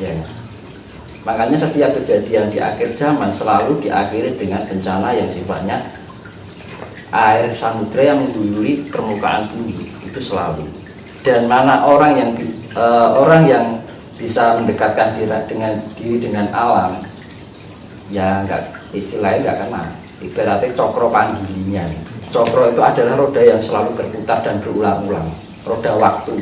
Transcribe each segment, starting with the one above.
Ya. Makanya setiap kejadian di akhir zaman selalu diakhiri dengan bencana yang sifatnya air samudra yang mengguyuri permukaan bumi, itu selalu. Dan mana orang yang bisa mendekatkan diri dengan alam, ya enggak, istilahnya enggak kena. Ibaratnya cokro panggilingan. Cokro itu adalah roda yang selalu berputar dan berulang-ulang, roda waktu.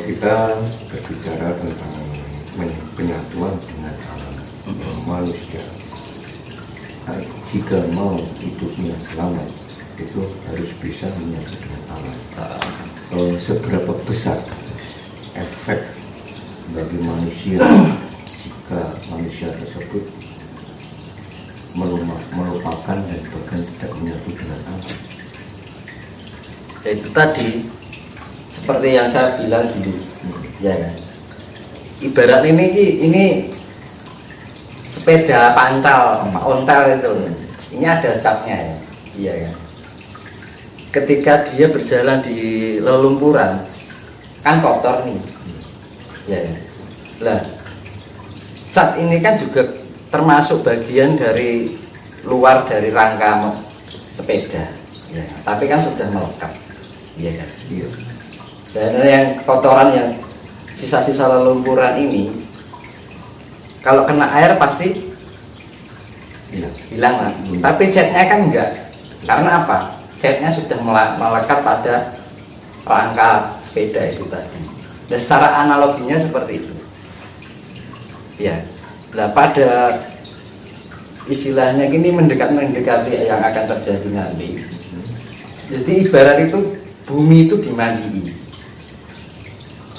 Kita berbicara tentang penyatuan dengan alam. Manusia jika mau hidupnya selamat itu harus bisa menyatu dengan alam. Seberapa besar efek bagi manusia jika manusia tersebut melupakan dan bahkan tidak menyatu dengan alam? Itu tadi seperti yang saya bilang dulu, ya kan? Ibarat ini sepeda pancal, ontel itu, ini ada capnya ya, iya kan? Ketika dia berjalan di lelumpuran, kan kotor nih, ya kan? Lah, cat ini kan juga termasuk bagian dari luar dari rangka sepeda, ya, tapi kan sudah melekat, iya kan? Iya. Dan yang kotoran yang sisa-sisa lelumpuran ini kalau kena air pasti hilang lah. Tapi catnya kan enggak. Karena apa? Catnya sudah melekat pada rangka sepeda itu tadi. Dan secara analoginya seperti itu. Ya. Nah, pada istilahnya ini mendekati yang akan terjadi nanti. Jadi ibarat itu bumi itu dimandiin.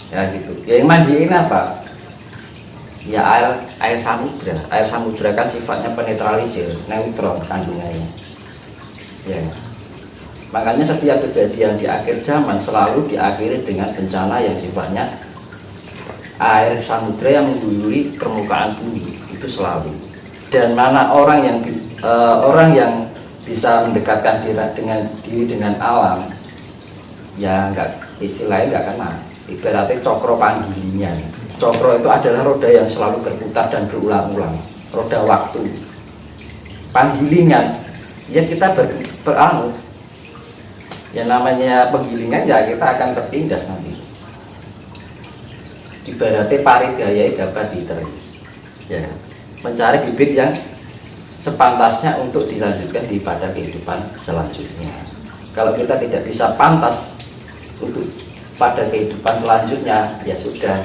Ya gitu. Ya, yang mandiin apa? Ya air samudra. Air samudra kan sifatnya penetralisir, neutron kandungannya. Ya. Makanya setiap kejadian di akhir zaman selalu diakhiri dengan bencana yang sifatnya air samudra yang mengguyuri permukaan bumi, itu selalu. Dan mana orang yang bisa mendekatkan diri dengan alam, ya enggak, istilahnya enggak kena. Ibaratnya cokro panggilingan. Cokro itu adalah roda yang selalu berputar dan berulang-ulang, roda waktu. Panggilingan, ya kita beranut. Yang namanya penggilingan ya kita akan tertindas nanti. Ibaratnya paridaya dapat diterima. Ya, mencari bibit yang sepantasnya untuk dilanjutkan pada kehidupan selanjutnya. Kalau kita tidak bisa pantas untuk pada kehidupan selanjutnya, ya sudah,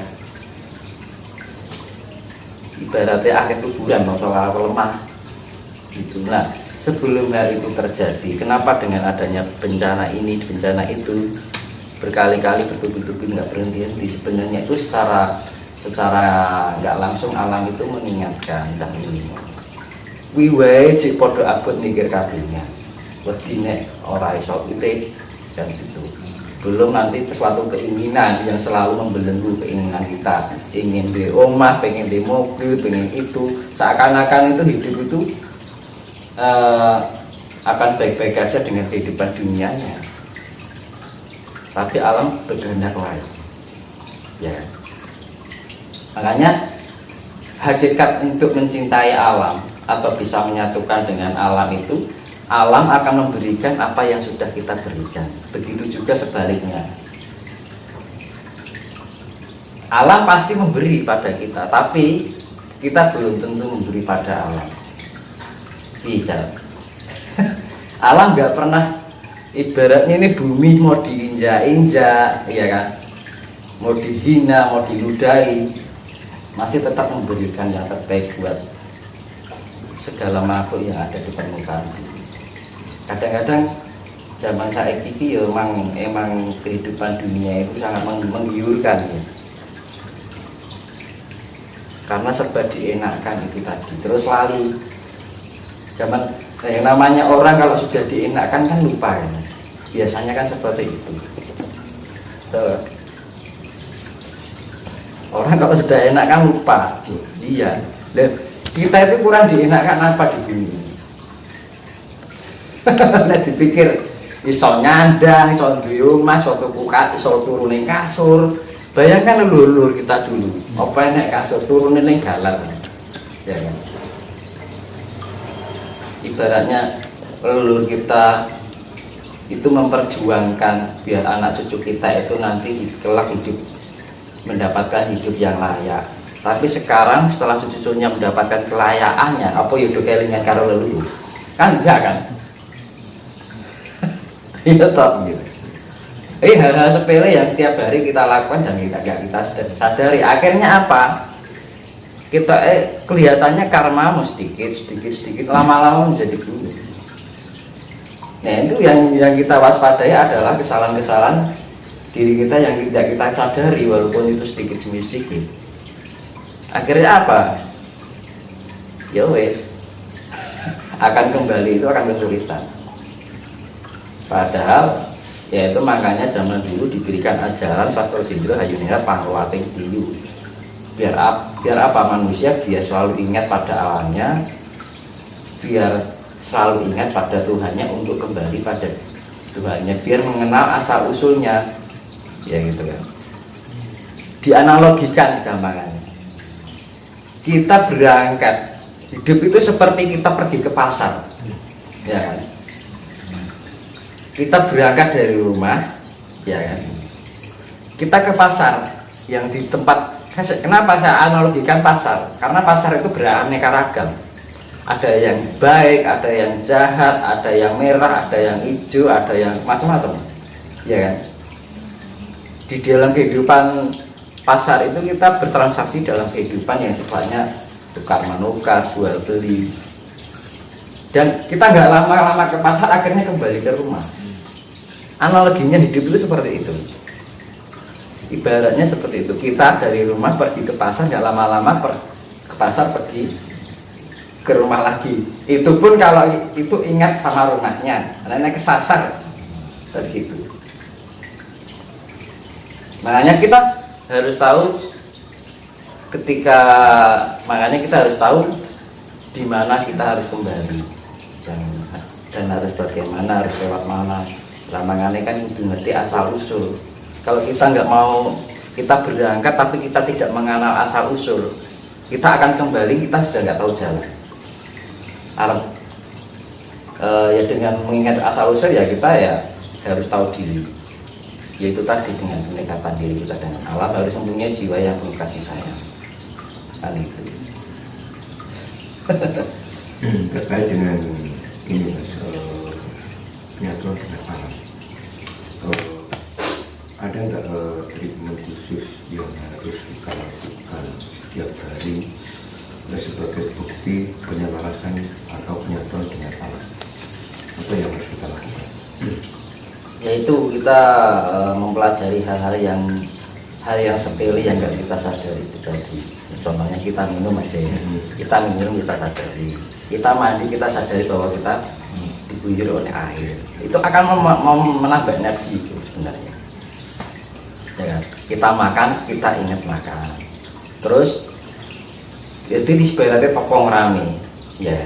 ibaratnya akhir kuburan, masalah lemah gitu. Nah, sebelum hal itu terjadi, kenapa dengan adanya bencana ini, bencana itu berkali-kali bertubi-tubi nggak berhenti-henti? Sebenarnya itu secara nggak langsung alam itu mengingatkan tentang ini. Wiwai cik podo abot mikir kabehnya, wedine ora iso pitik dan itu. Belum nanti sesuatu keinginan yang selalu membelenggu keinginan kita, ingin di rumah, pengen di mobil, pengen itu, seakan-akan itu hidup itu akan baik-baik aja dengan kehidupan dunianya. Tapi alam berkehendak lain, ya. Makanya hakikat untuk mencintai alam atau bisa menyatukan dengan alam itu, alam akan memberikan apa yang sudah kita berikan. Begitu juga sebaliknya. Alam pasti memberi pada kita, tapi kita belum tentu memberi pada alam. Bisa. Alam nggak pernah, ibaratnya ini bumi mau diinjak-injak, ya kan? Mau dihina, mau diludahi, masih tetap memberikan yang terbaik buat segala makhluk yang ada di permukaan. Kadang-kadang zaman saat ini ya emang kehidupan dunia itu sangat menggiurkan ya. Karena serba dienakkan itu tadi, terus lali zaman yang namanya orang kalau sudah dienakkan kan lupa ya. Biasanya kan seperti itu. Orang kalau sudah enak kan lupa. Iya. Kita itu kurang dienakkan apa di dunia? Nek dipikir iso nyandang, iso duwe omah, iso tuku iso turu ning kasur. Bayangkan leluhur kita dulu, apa nek kasur turun ning galan. Ya kan? Ibaratnya leluhur kita itu memperjuangkan biar anak cucu kita itu nanti kelak hidup mendapatkan hidup yang layak. Tapi sekarang setelah cucu-cucunya mendapatkan kelayakannya, apa ya udah kelingan karo leluhur? Kan enggak kan? Iya toh gitu. Hal-hal sepele yang setiap hari kita lakukan dan kita sadari. Akhirnya apa? Kita kelihatannya karma sedikit, lama-lama menjadi buruk. Nah itu yang kita waspadai adalah kesalahan-kesalahan diri kita yang tidak kita sadari, walaupun itu sedikit demi sedikit. Akhirnya apa? Ya wes, akan kembali itu akan kesulitan. Padahal ya itu makanya zaman dulu diberikan ajaran Sastro Sindro Hayunera Pangruwating Diyu. Biar apa manusia biar selalu ingat pada alamnya, biar selalu ingat pada Tuhannya untuk kembali pada Tuhannya, biar mengenal asal usulnya, ya gitu kan. Dianalogikan gampangannya. Kita berangkat hidup itu seperti kita pergi ke pasar, ya kan. Kita berangkat dari rumah, ya kan. Kita ke pasar yang di tempat. Kenapa saya analogikan pasar? Karena pasar itu beraneka ragam. Ada yang baik, ada yang jahat, ada yang merah, ada yang hijau, ada yang macam-macam, ya kan. Di dalam kehidupan pasar itu kita bertransaksi dalam kehidupan yang sifatnya tukar menukar, jual beli. Dan kita nggak lama-lama ke pasar, akhirnya kembali ke rumah. Analoginya hidup itu seperti itu. Ibaratnya seperti itu. Kita dari rumah pergi ke pasar, nggak lama-lama ke pasar pergi ke rumah lagi. Itu pun kalau itu ingat sama rumahnya, karena kesasar begitu. Makanya kita harus tahu makanya kita harus tahu di mana kita harus kembali dan harus bagaimana, harus lewat mana. Makanya kan ngerti asal usul. Kalau kita nggak mau, kita berangkat tapi kita tidak mengenal asal usul, kita akan kembali, kita sudah nggak tahu jalan. Ya dengan mengingat asal usul ya kita ya harus tahu diri, yaitu tadi dengan pendekatan diri kita dengan alam, harus mempunyai jiwa yang penuh kasih sayang, kan itu. Terkait dengan ini penyatuan dengan alam, ada nggak treatment khusus yang harus kita lakukan tiap hari sebagai bukti penyelarasan atau penyatuan dengan alam? Apa yang harus kita lakukan? Yaitu kita mempelajari hal-hal yang sepele yang nggak kita sadari itu tadi. Contohnya kita minum aja ya. Kita minum kita sadari, kita mandi kita sadari bahwa kita diguyur oleh air. Itu akan menambah energi itu sebenarnya. Ya kan? Kita makan kita ingat makan. Terus itu sebenarnya topong rame ya.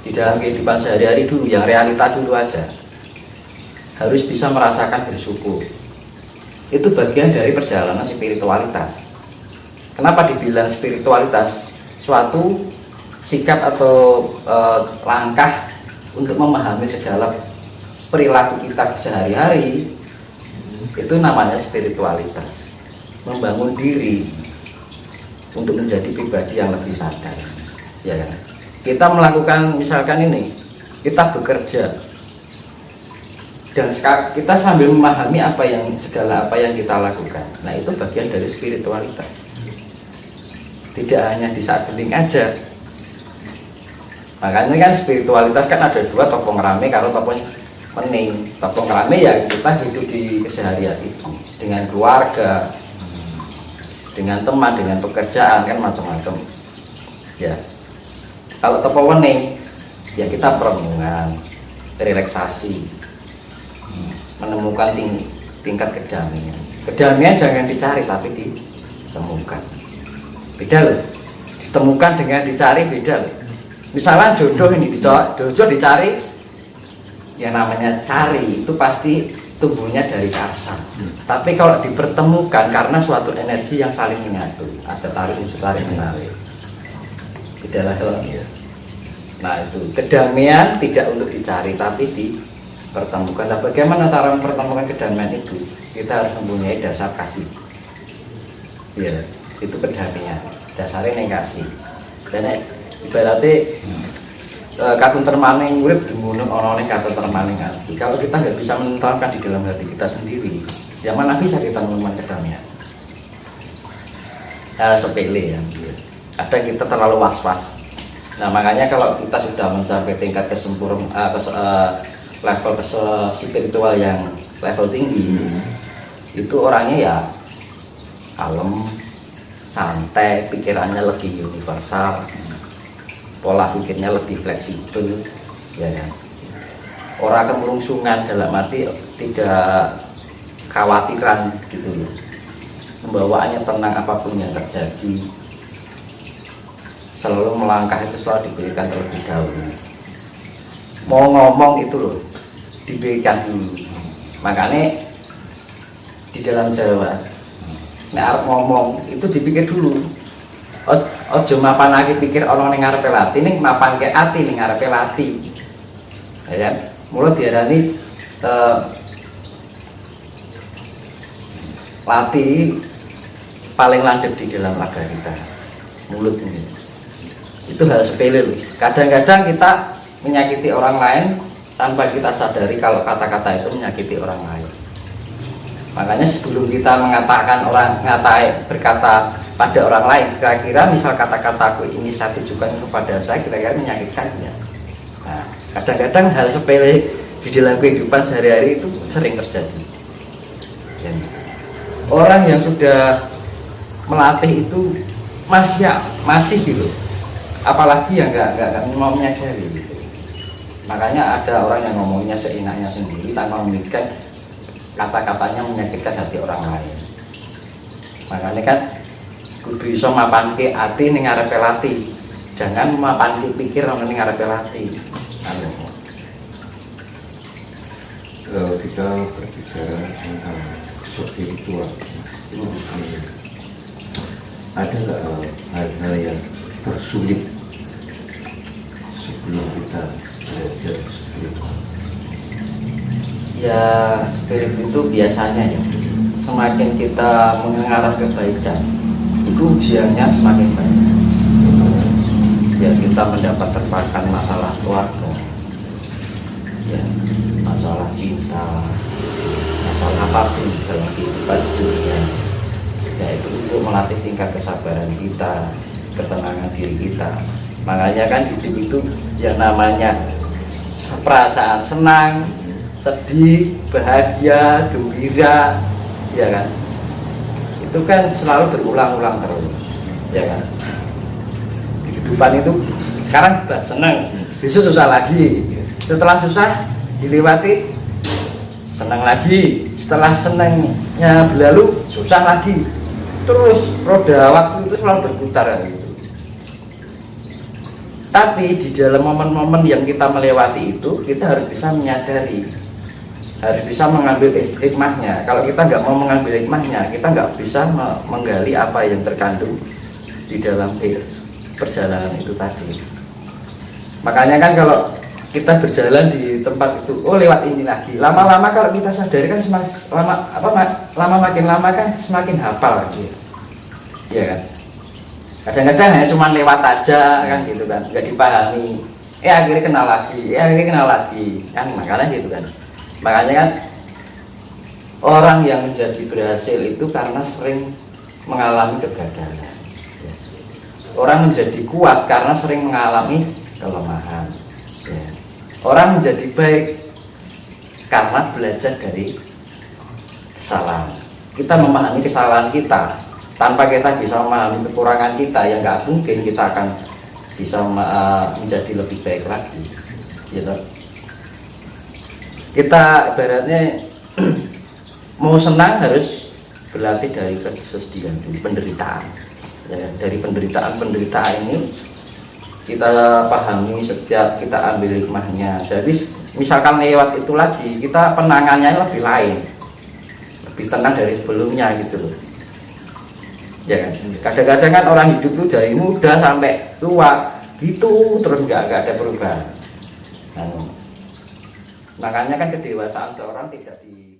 Di dalam kehidupan sehari-hari dulu, yang realita dulu aja, harus bisa merasakan bersyukur. Itu bagian dari perjalanan spiritualitas. Kenapa dibilang spiritualitas? Suatu sikap atau langkah untuk memahami segala perilaku kita sehari-hari, itu namanya spiritualitas. Membangun diri untuk menjadi pribadi yang lebih sadar, ya kan? Kita melakukan misalkan ini, kita bekerja dan kita sambil memahami segala apa yang kita lakukan. Nah itu bagian dari spiritualitas. Tidak hanya di saat penting aja. Makanya kan spiritualitas kan ada dua, topong rame kalau topong mening. Topong rame ya kita hidup di keseharian itu dengan keluarga, dengan teman, dengan pekerjaan, kan macam-macam ya. Kalau topong wening ya kita perenungan, relaksasi, menemukan tingkat kedamaian. Kedamaian jangan dicari tapi ditemukan. Beda loh, ditemukan dengan dicari beda loh. Misalnya jodoh ini jodoh dicari yang namanya cari itu pasti tumbuhnya dari rasa. Tapi kalau dipertemukan karena suatu energi yang saling menyatu, ada tarik unsur tarik menarik. Tidaklah ya. Nah itu kedamaian tidak untuk dicari tapi dipertemukan. Nah, bagaimana cara mempertemukan kedamaian itu? Kita harus mempunyai dasar kasih. Ya, itu kedamaian. Dasarnya yang kasih. Dan ibaratnya kata termaning urip dimunung ana ning kata termaning ati. Kalau kita nggak bisa menentukan di dalam hati kita sendiri, ya mana bisa kita menemukan kedamaian? Sepele ya. Kadang kita terlalu was-was. Nah makanya kalau kita sudah mencapai tingkat kesempurnaan level spiritual yang level tinggi, itu orangnya ya kalem, santai, pikirannya lebih universal, pola pikirnya lebih fleksibel, ya kan. Orang kemurungsungan dalam arti tidak khawatiran gitu loh. Pembawaannya tenang apapun yang terjadi. Selalu melangkah itu selalu diberikan terlebih dahulu. Mau ngomong itu loh diberikan dulu. Makanya di dalam Jawa, nek ngomong itu dipikir dulu. Ojo mapan lagi pikir orang ning ngarepe lati, ning mapan ke ati ning ngarepe lati. Ya kan? Mula diarani lati paling landep di dalam raga kita. Mulut ini. Itu hal sepele loh. Kadang-kadang kita menyakiti orang lain tanpa kita sadari kalau kata-kata itu menyakiti orang lain. Makanya sebelum kita mengatakan berkata pada orang lain, kira-kira misal kata-kataku ini saya tujukan kepada saya, kira-kira menyakitkannya. Nah, kadang-kadang hal sepele di dalam kehidupan sehari-hari itu sering terjadi. Dan orang yang sudah melatih itu masih gitu. Apalagi yang nggak mau menyadari gitu. Makanya ada orang yang ngomongnya seenaknya sendiri tanpa memikirkan kata-katanya menyakitkan hati orang lain. Makanya kan kudu iso mapanke ati ning ngarepe lati. Jangan mapanke pikir ning ngarepe lati. Kalau kita berbicara tentang spiritual, ada nggak hal-hal yang tersulit sebelum kita belajar spiritual? Ya spirit itu biasanya ya semakin kita mengarah kebaikan itu ujiannya semakin banyak. Ya kita mendapat terpakan masalah keluarga, ya masalah cinta, masalah apapun dalam kehidupan dunia, yaitu untuk melatih tingkat kesabaran kita, ketenangan diri kita. Makanya kan hidup itu yang namanya perasaan senang, sedih, bahagia, gembira, ya kan? Itu kan selalu berulang-ulang terus, ya kan? Kehidupan itu sekarang sudah senang, besok susah lagi. Setelah susah dilewati, senang lagi. Setelah senangnya berlalu, susah lagi. Terus roda waktu itu selalu berputar gitu. Tapi di dalam momen-momen yang kita melewati itu, kita harus bisa menyadari, harus bisa mengambil hikmahnya. Kalau kita nggak mau mengambil hikmahnya, kita nggak bisa menggali apa yang terkandung di dalam perjalanan itu tadi. Makanya kan kalau kita berjalan di tempat itu, oh lewat ini lagi. Lama-lama kalau kita sadari kan lama makin lama kan semakin hafal lagi, ya kan? Kadang-kadang hanya cuma lewat aja kan gitu kan, nggak dipahami. Akhirnya kenal lagi, kan makanya gitu kan. Makanya kan orang yang menjadi berhasil itu karena sering mengalami kegagalan. Orang menjadi kuat karena sering mengalami kelemahan. Orang menjadi baik karena belajar dari kesalahan. Kita memahami kesalahan kita. Tanpa kita bisa memahami kekurangan kita, yang nggak mungkin kita akan bisa menjadi lebih baik lagi. Gitu. Kita ibaratnya mau senang harus berlatih dari kesedihan, penderitaan. Ya, dari penderitaan ini kita pahami, setiap kita ambil hikmahnya. Jadi misalkan lewat itu lagi, kita penangannya lebih lain, lebih tenang dari sebelumnya gitu loh. Ya kan? Kadang-kadang kan orang hidup tuh dari muda sampai tua gitu terus nggak ada perubahan. Nah, makanya kan kedewasaan seorang tidak di